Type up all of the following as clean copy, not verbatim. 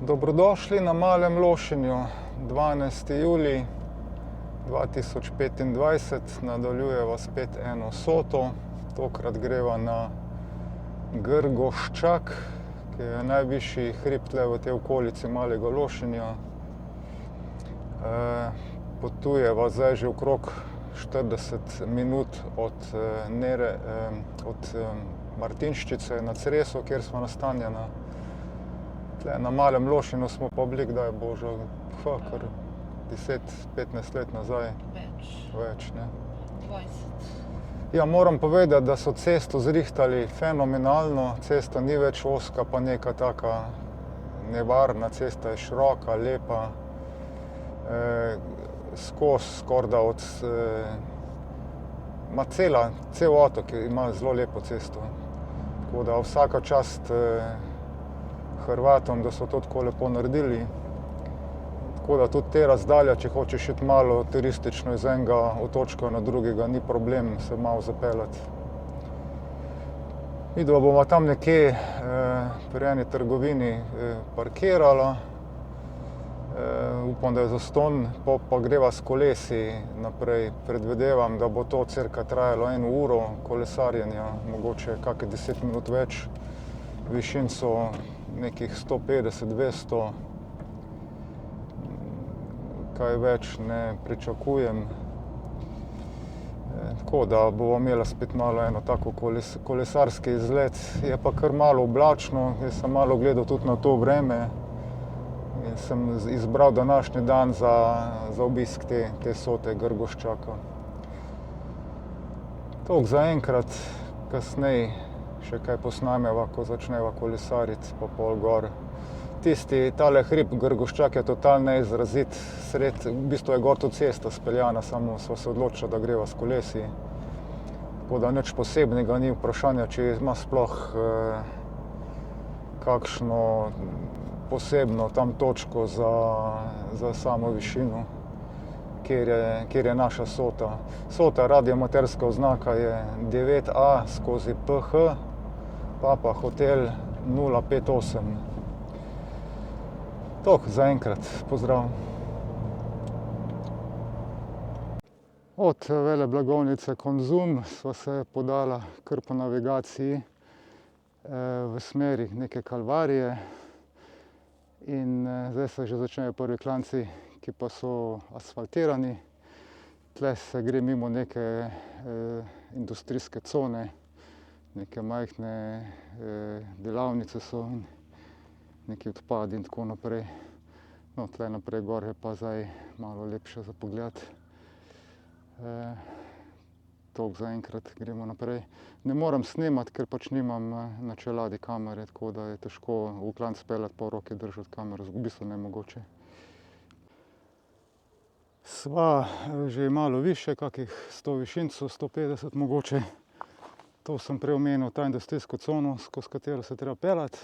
Dobrodošli na Malem Lošinju, 12. julij 2025. Nadaljujeva spet eno soto. Tokrat greva na Grgoščak, ki je najvišji hrib tle v tej okolici Malega Lošinja. Potujeva zdaj že okrog 40 minut od Martinščice na Cresu, kjer smo nastanjena. Tle na Malem Lošinju smo pa bili, kdaj bo že, kar 10-15 let nazaj. Več, ne. 20. Ja, moram povedati, da so cesto zrihtali fenomenalno. Cesta ni več ozka pa neka taka nevarna. Cesta je široka, lepa. Skorajda cel otok ima zelo lepo cesto. Tako da vsaka čast Hrvatom, da so to tako lepo naredili. Tako da tudi te razdalje, če hočeš iti malo turistično iz enega otočka na drugega, ni problem se malo zapeljati. Midva bova tam nekje pri eni trgovini parkirala. Upam, da je zastonj, pol pa greva s kolesi naprej. Predvidevam, da bo to cirka trajalo 1 uro kolesarjenja, mogoče kakih 10 minut več. Višin so nekih 150-200. Kaj več ne pričakujem. Tako da bova imela spet malo eno tako kolesarski izlet. Je pa kar malo oblačno. Jaz sem malo gledal tudi na to vreme in sem izbral današnji dan za obisk te sote Grgoščaka. Toliko zaenkrat, kasneje še kaj posnameva, ko začneva kolesariti pa pol gor. Tale hrib Grgoščak je totalno neizrazit. V bistvu je gor tudi cesta speljana, samo sva se odločila, da greva s kolesi. Tako da nič posebnega ni. Vprašanje, če ima sploh kakšno posebno tam točko za samo višino, kjer je naša sota. Sota, radioamaterska oznaka je 9A/PH, Papa Hotel 058. Toliko zaenkrat, pozdrav. Od veleblagovnice Konzum sva se podala kar po navigaciji v smeri neke Kalvarije. In zdaj se že začnejo prvi klanci, ki pa so asfaltirani. Tle se gre mimo neke industrijske cone, neke majhne delavnice so in neki odpadi in tako naprej. No, tle naprej gor je pa zdaj malo lepše za pogled. Toliko zaenkrat, gremo naprej. Ne morem snemati, ker pač nimam na čeladi kamere, tako da je težko v klanec peljati pa v roki držati kamero, v bistvu nemogoče. Sva že malo višje, kakih 100 višincev, 150 mogoče. To sem prej omenil, ta industrijsko cono, skozi katero se je treba peljati.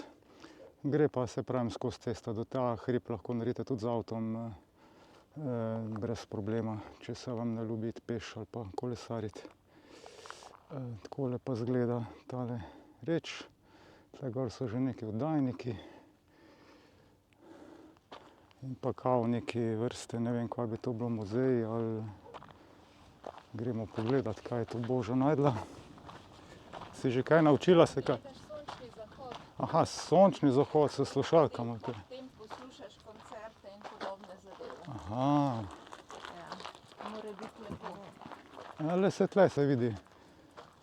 Gre pa, saj pravim, skozi cesto. Do ta hrib lahko naredite tudi z avtom brez problema, če se vam ne ljubi iti peš ali pa kolesariti. Takole pa izgleda tale reč. Tle gor so že neki oddajniki. In pa kao neki vrste, ne vem, kaj bi to bilo, muzej ali gremo pogledat, kaj je to Boža našla. Si že kaj naučila se kaj? Aha, sončni zahod s slušalkami. Potem poslušaš koncerte in podobne zadeve. Aha. Ja, mora biti lepo. Ja, le se tle se vidi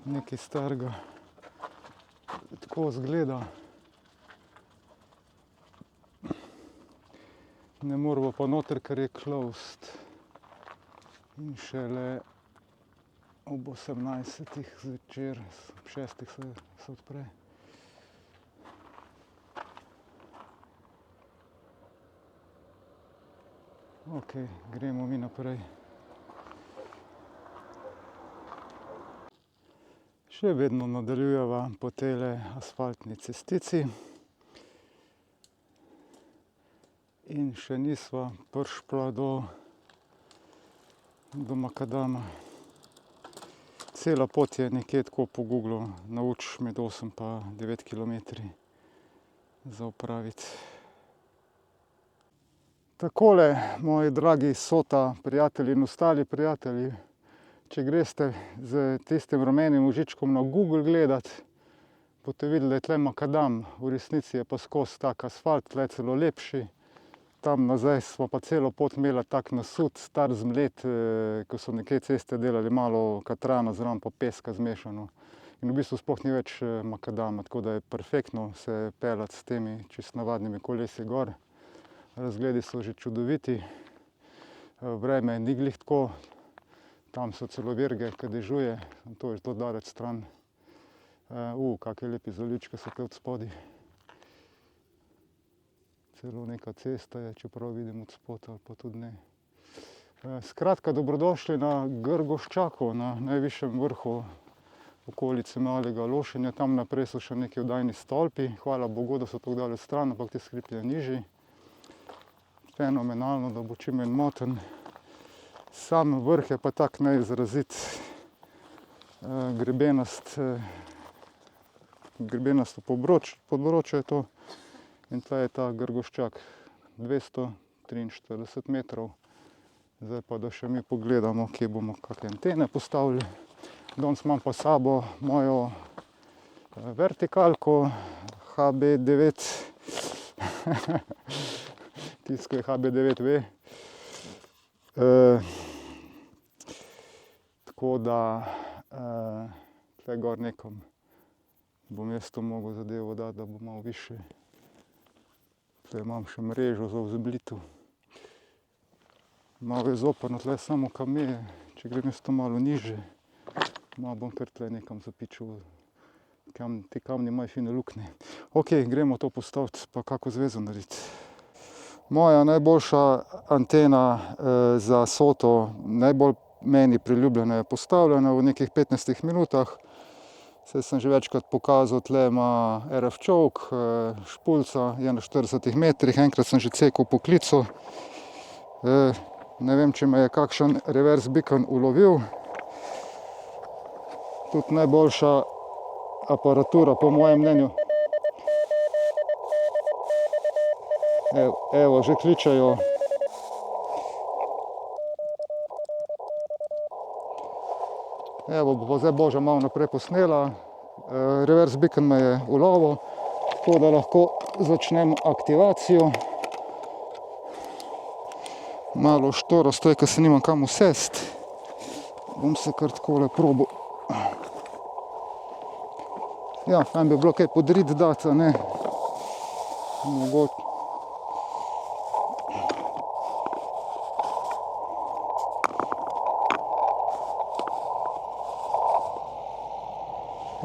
nekaj starega. Tako izgleda. Ne moremo pa noter, ker je closed. In šele ob 18. zvečer, ob 6. se odpre. Ok, gremo mi naprej. Še vedno nadaljujeva po tejle asfaltni cestici. In še nisva prišla do makadama. Cela pot je nekje tako po Googlu, naučiš med 8 pa 9 kilometri za opraviti. Takole, moji dragi Sota prijatelji in ostali prijatelji, če greste z tistim rumenim možičkom na Google gledat, boste videli, da je tle makadam, v resnici je pa skozi tak asfalt, tle celo lepši. Tam nazaj smo pa celo pot imeli tak nasut, star zmlet, ko so nekje ceste delali, malo katrana zraven pa peska zmešano. In v bistvu sploh ni več makadama, tako da je perfektno se peljati s temi čisto navadnimi kolesi gor. Razgledi so že čudoviti, vreme ni glih tako, tam so celo virge, ki dežuje, to je zelo daleč stran. Kakšne lepi zalički so te od spodaj. Celo neka cesta je, čeprav vidim od spodaj, ali pa tudi ne. Skratka, dobrodošli na Grgoščaku, na najvišjem vrhu okolice Malega Lošenja. Tam naprej so še neki oddajni stolpi, hvala Bogu, da so tako daleč stran, ampak ti skriplje nižji. Fenomenalno, da bo čim manj moten. Sam vrh je pa tak neizrazit, grebenasto področje je to. In tle je ta Grgoščak, 243 metrov. Zdaj pa da še mi pogledamo, kje bomo kakšne antene postavili. Danes imam pa s sabo mojo vertikalko HB9, tisto je HB9V. Tako da tle gor nekam bom jaz to mogel zadevo dati, da bo malo višje. Tle imam še mrežo za vzblitev. Malo je zoprno, tle samo kameje, če grem jaz to malo nižje. Malo bom kar tle nekam zapičil. Ti kamni imajo fine luknje. Ok, gremo to postaviti, pa kako zvezo narediti. Moja najboljša antena za Soto, najbolj meni priljubljena, je postavljena v nekih 15 minutah. Saj sem že večkrat pokazal, tle ima RF čovk, špulca je na 40 metrih, enkrat sem že cekal po klicu. Ne vem, če me je kakšen reverse beacon ulovil. Tudi najboljša aparatura, po mojem mnenju. Evo, že kličejo. Evo, bo zdaj Boža malo naprej posnela. Reverse beacon me je ulovil, tako da lahko začnem aktivacijo. Malo štorosto je, ker se nimam kam usesti. Bom se kar takole probal. Ja, tam bi bilo kaj podrit dati, a ne. Mogoče.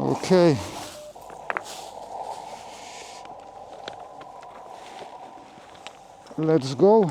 Ok. Let's go.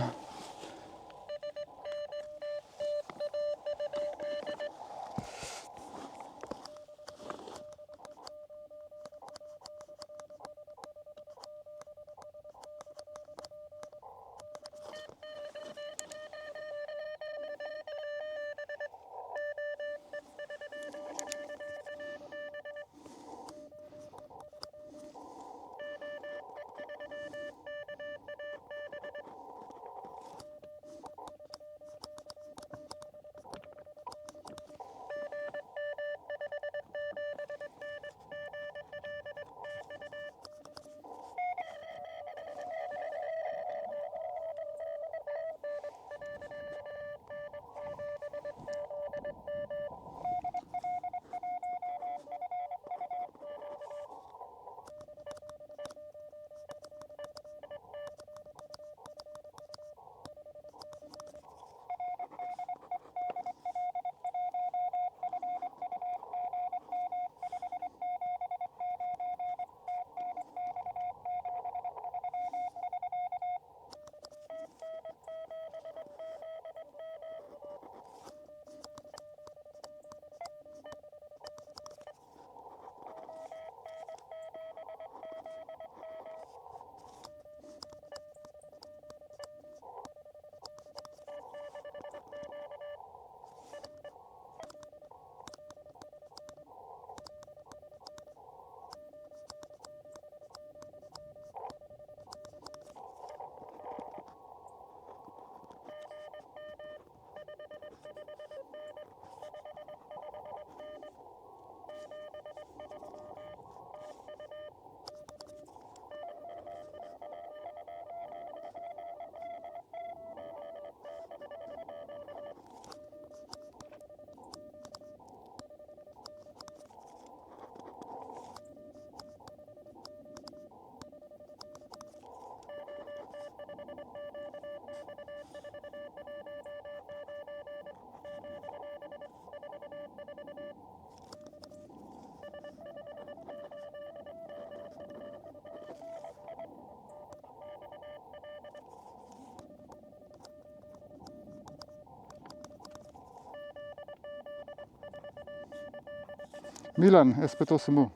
Milan, SP8SMU.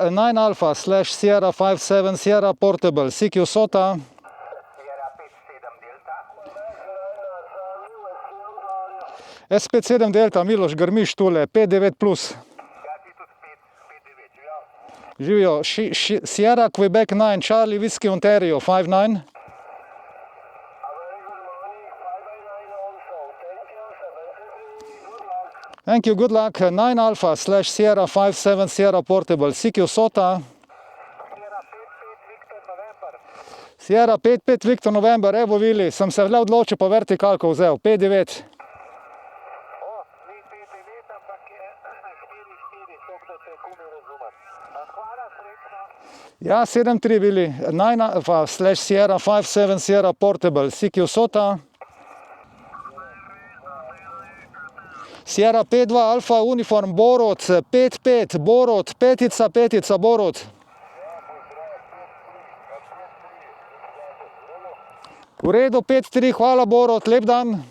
Nine Alpha / Sierra 57 Sierra Portable, CQ SOTA. SP7 Delta, Miloš Grmiš tule, 59 plus. Živijo, Sierra Quebec 9, Charlie Whiskey Ontario 59. Thank you, good luck. 9 Alpha / Sierra 57 Sierra Portable, CQ SOTA. Sierra 55 Victor November, evo Vili, sem se le odločil pa vertikalko vzel, 59. Ja, 7-3 Vili, 9 Alpha / Sierra 57 Sierra Portable, CQ SOTA. Sierra 5-2 Alfa Uniform Borod 5-5 Borod, petica Borod. V redu, 5-3, hvala Borod, lep dan.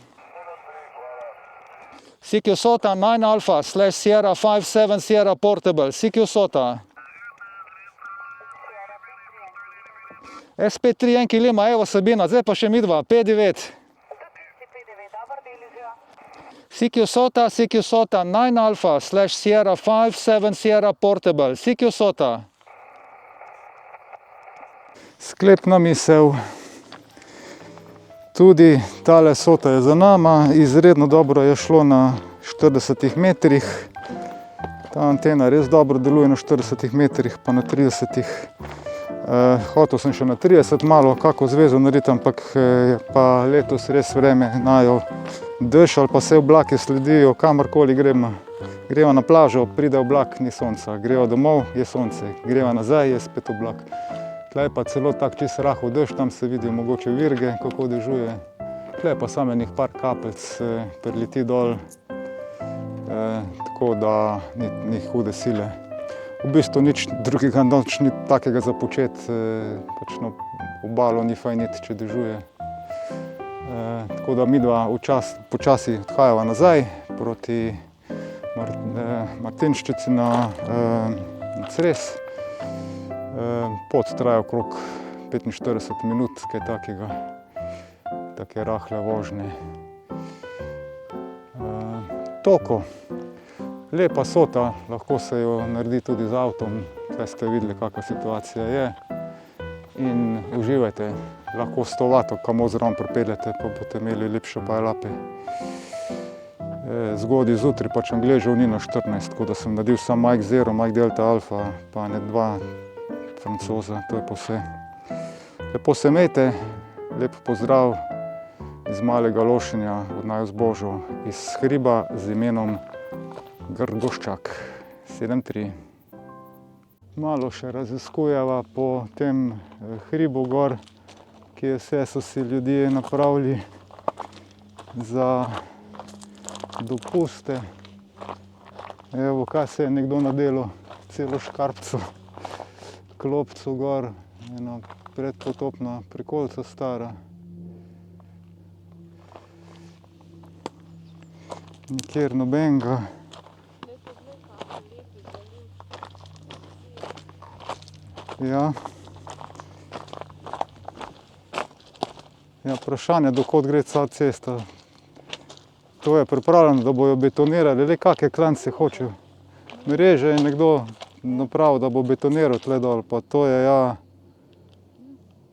CQ SOTA 9 Alpha / Sierra 57 Sierra Portable, CQ SOTA. SP3 Enki Lima, evo Sabina, zdaj pa še midva, 5-9. CQ SOTA 9 Alpha / Sierra 57 Sierra Portable, CQ SOTA. Sklepna misel. Tudi tale sota je za nama, izredno dobro je šlo na 40 metrih. Ta antena res dobro deluje na 40 metrih, pa na 30. Hotel sem še na 30 malo kako zvezo narediti, ampak je pa letos res vreme najo dež ali pa se oblaki sledijo, kamorkoli gremo. Greva na plažo, pride oblak, ni sonca, greva domov, je sonce, greva nazaj, je spet oblak. Tle je pa celo tak čisto rahel dež, tam se vidijo mogoče virge, kako dežuje. Tle pa samo enih par kapljic prileti dol, tako da ni hude sile. V bistvu nič drugega noč ni takega za početi, pač na obalo ni fajn iti, če dežuje. Tako da midva počasi odhajava nazaj proti Martinščici na Cres. Pot traja okrog 45 minut, kaj takega, take rahle vožnje. Toko. Lepa sota, lahko se jo naredi tudi z avtom, tukaj ste videli, kakva situacija je. In uživajte, lahko 100 vatov kamo zraven pripeljete, pa boste imeli lepše bajlape. Zgodaj zjutraj pač Angležev ni na 14, tako da sem naredil samo Mike Zero, Mike Delta Alfa, pa ne 2 Francoza, to je pa vse. Lepo se imejte, lep pozdrav iz Malega Lošinja od naju z Božo, iz hriba z imenom Grgoščak 7-3. Malo še raziskujeva po tem hribu gor, kje vse so si ljudje napravili za dopuste. Evo, kaj se je nekdo nadelal, celo škarpico, klopco gor, ena predpotopna prikolica stara. Nikjer nobenega. Ja. Ja, vprašanje, do kod gre ta cesta. To je pripravljeno, da bojo betonirali, le kakšne klance hočejo. Mreže je nekdo napravil, da bo betoniral tle dol, pa to je ja,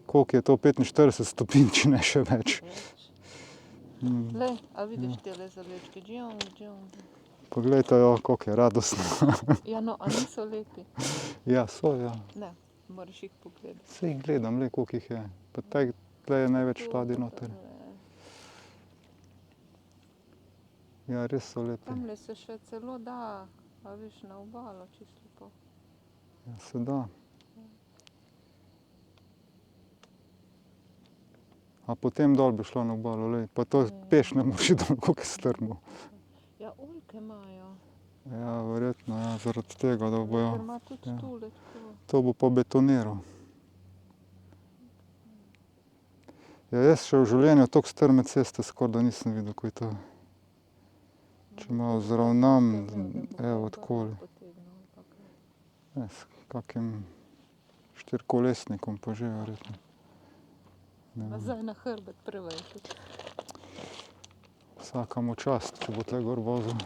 koliko je to, 45 stopinj, če ne še več. Le, a vidiš tele zalečke? Poglejte jo, koliko je radostno. Ja, no, a niso lepi? Ja, so, ja. Ne, moraš jih pogledati. Saj jih gledam, le koliko jih je. Pa tle je največ ladij noter. Ja, res so lepi. Tamle se še celo da, a viš, na obalo čisto lepo. Ja, se da. A potem dol bi šlo na obalo, lej. Pa to peš ne moreš iti dol, koliko je strmo. Ja, oljke imajo. Ja, verjetno, ja, zaradi tega, da bojo... Ker ima tudi tule tako. To bo pa betoniral. Ja, jaz še v življenju toliko strme ceste skoraj da nisem videl, ko je to. Če malo zravnam, evo, takole. S kakim štirikolesnikom pa že, verjetno. Nazaj na hrbet prevejti. Vsakemu čast, če bo tle gor vozil.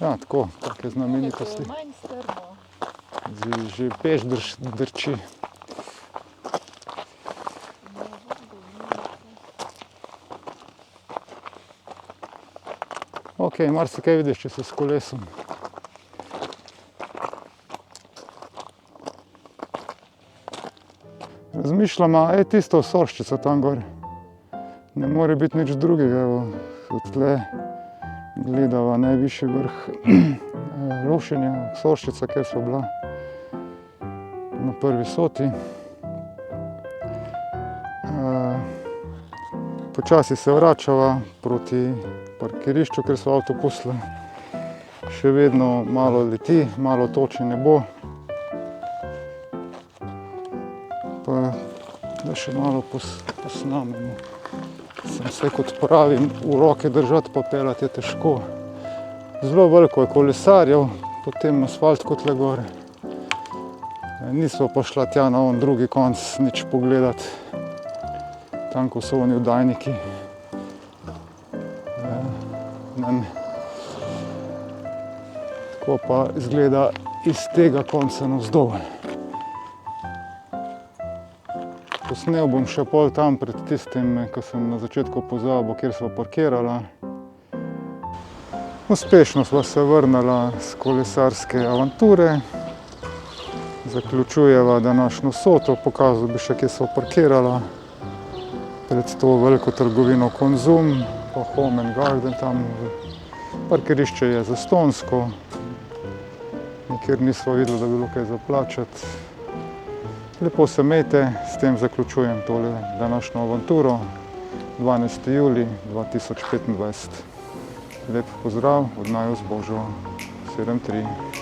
Ja, tako, take znamenitosti. To je manj strmo. Že peš drči. Ok, marsikaj vidiš, če si s kolesom. Razmišljam, tisto Sorščica tam gor. Ne more biti nič drugega, evo, odtle gledava najvišji vrh Lošinja, Sorščica, kjer sva bila na prvi soti. Počasi se vračava proti parkirišču, ker so avto pustili. Še vedno malo leti, malo toči nebo. Pa da še malo posnamemo. Sem se, kot pravim, v roke držati pa peljati je težko. Zelo veliko je kolesarjev, potem asfalt kot le gore. Nisva pa šla tja na on drugi konc nič pogledati. Tam, ko so oni vdajniki. začnem. Tako pa izgleda iz tega konca navzdol. Posnel bom še pol tam pred tistim, ko sem na začetku pozabil, kjer sva parkirala. Uspešno sva se vrnila s kolesarske avanture. Zaključujeva današnjo soto, pokazal bi še, kje sva parkirala. Pred to veliko trgovino Konzum, pa Home and Garden tam. Parkirišče je zastonjsko. Nikjer nisva videla, da bi bilo kaj za plačati. Lepo se imejte, s tem zaključujem tole današnjo avanturo. 12. julij 2025. Lep pozdrav od naju z Božo 7.3.